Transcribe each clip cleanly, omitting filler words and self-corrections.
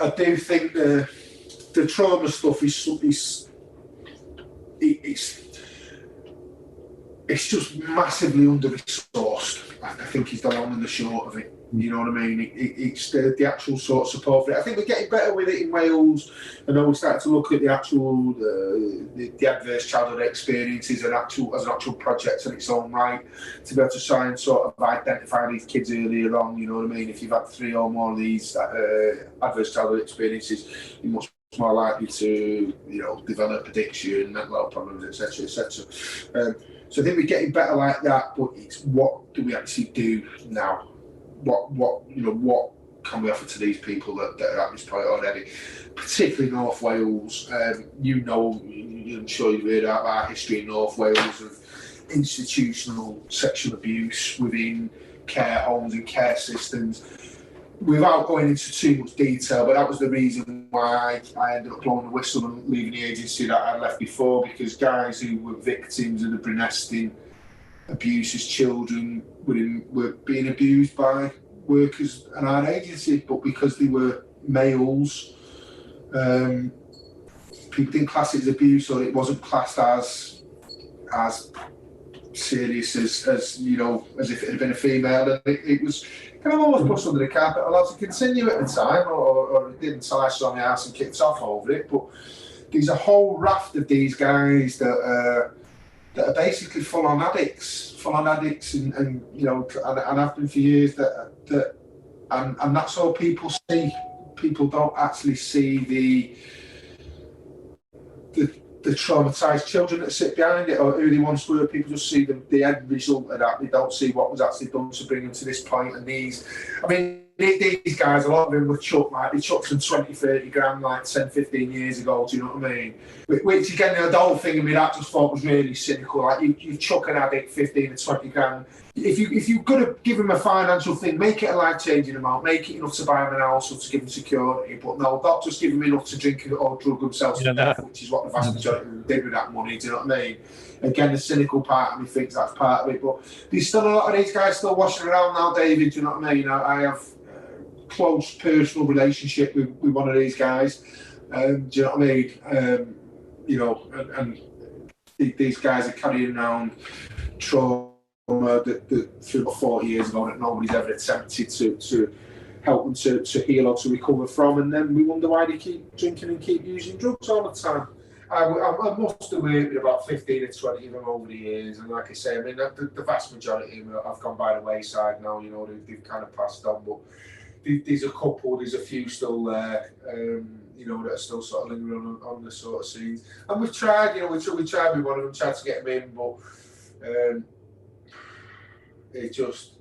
I do think the trauma stuff it's just massively under-resourced. I think is the long and the short of it. You know what I mean? It's the actual sort of support for it. I think we're getting better with it in Wales. I know we're starting to look at the actual the adverse childhood experiences and as an actual project in its own right, to be able to try and sort of identify these kids earlier on. You know what I mean? If you've had 3 or more of these adverse childhood experiences, you're much more likely to, develop addiction, mental health problems, etc., etc. So I think we're getting better like that, but it's what do we actually do now? What can we offer to these people that are at this point already, particularly North Wales? I'm sure you've heard about our history in North Wales of institutional sexual abuse within care homes and care systems. Without going into too much detail, but that was the reason why I ended up blowing the whistle and leaving the agency that I'd left before, because guys who were victims of the Brenestin abuse as children were being abused by workers at our agency, but because they were males, people didn't class it as abuse, or it wasn't classed as serious as if it had been a female, and it was kind of always pushed under the carpet, allowed to continue at the time, or it didn't until I saw on the house and kicked off over it. But there's a whole raft of these guys that are basically full-on addicts, and have been for years. And that's all people see. People don't actually see the traumatised children that sit behind it, or who they once were. People just see the end result of that. They don't see what was actually done to bring them to this point. And these guys, a lot of them were chucked, they chucked them 20, 30 grand like 10, 15 years ago, do you know what I mean? Which again, the whole thing of me, that just thought was really cynical. Like, you chuck an addict 15 or 20 grand. If you're going to give him a financial thing, make it a life-changing amount, make it enough to buy him an house or to give him security, but no, not just give him enough to drink or drug themselves to death, which is what the vast majority of them did with that money, do you know what I mean? Again, the cynical part of me thinks that's part of it, but there's still a lot of these guys still washing around now, David, do you know what I mean? I have close personal relationship with one of these guys, do you know what I mean? And these guys are carrying around trauma that through 40 years ago that nobody's ever attempted to help them to heal or to recover from, and then we wonder why they keep drinking and keep using drugs all the time. I must have worked with about 15 or 20 of them over the years, and like I say, I mean, the vast majority of them have gone by the wayside now, they've kind of passed on, but there's a few still there, that are still sort of lingering on the sort of scenes. And we've tried, we tried with one of them, tried to get them in, but it just,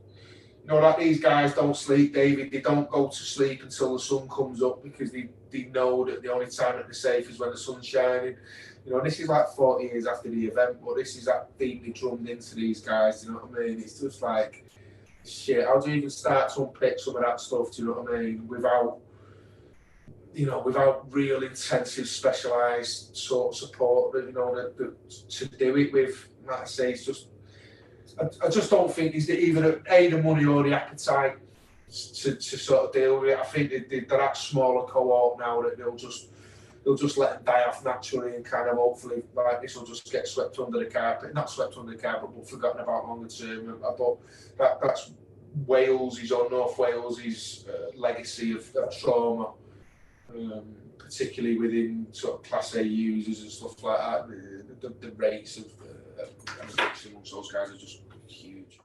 like these guys don't sleep, David. They don't go to sleep until the sun comes up, because they know that the only time that they're safe is when the sun's shining. This is like 40 years after the event, but this is that deeply drummed into these guys, you know what I mean? It's just like, shit, how do you even start to unpick some of that stuff, do you know what I mean? Without real intensive specialised sort of support, to do it with, like I say, it's just, I just don't think there's either the money or the appetite to sort of deal with it. I think they're that smaller cohort now that they'll just let them die off naturally, and kind of hopefully like this will just get swept under the carpet. Not swept under the carpet, but forgotten about longer term. But that's Wales's or North Wales's legacy of trauma, particularly within sort of Class A users and stuff like that. The rates of addiction amongst those guys are just huge.